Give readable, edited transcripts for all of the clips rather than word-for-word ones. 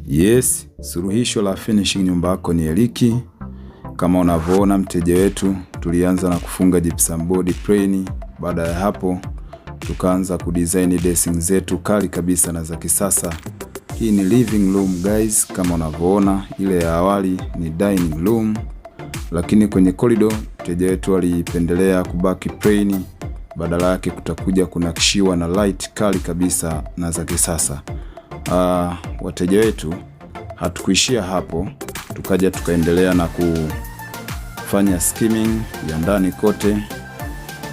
Yes, suluhisho la finishing nyumba yako ni Eliki. Kama unavyoona mteja wetu, tulianza na kufunga gypsum board plain. Baada ya hapo tukaanza kudesign dressing zetu kali kabisa na za kisasa. Hii ni living room guys, kama unavyoona. Ile ya awali ni dining room, lakini kwenye corridor mteja wetu alipendelea kubaki plain. Badala yake kutakuja kunakishiwa na light kali kabisa na za kisasa. Wateja wetu hatukuishia hapo, tukaja tukaendelea na kufanya skimming ya ndani kote,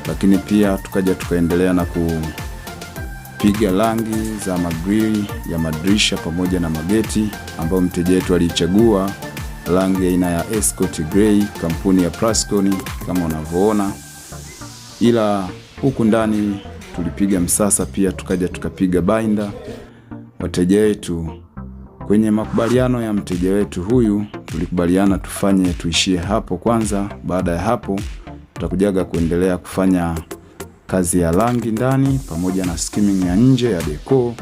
lakini pia tukaja tukaendelea na kupiga rangi za magrill ya madirisha pamoja na mageti, ambao mteja wetu alichagua rangi aina ya Escort Grey kampuni ya Plascon kama unavyoona. Ila huku ndani tulipiga msasa pia, tukaja tukapiga binder. Wateja wetu, kwenye makubaliano ya mteja wetu huyu, tulikubaliana tuishie hapo kwanza. Baada ya hapo tutakujaga kuendelea kufanya kazi ya rangi ndani pamoja na skimming ya nje ya deco.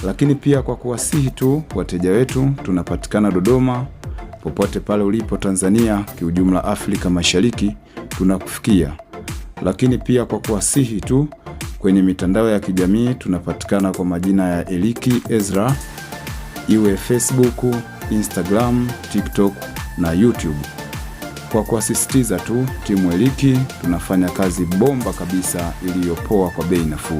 Lakini pia kwa kuwasihi tu wateja wetu, tunapatikana Dodoma. Popote pale ulipo Tanzania, kiujumla Afrika Mashariki tunakufikia. Lakini pia kwa kuwasihi tu, kwenye mitandao ya kijamii tunapatikana kwa majina ya Eliki Ezra, iwe Facebook, Instagram, TikTok na YouTube. Kwa kuasisitiza tu, timu Eliki tunafanya kazi bomba kabisa iliyopoa kwa bei nafuu.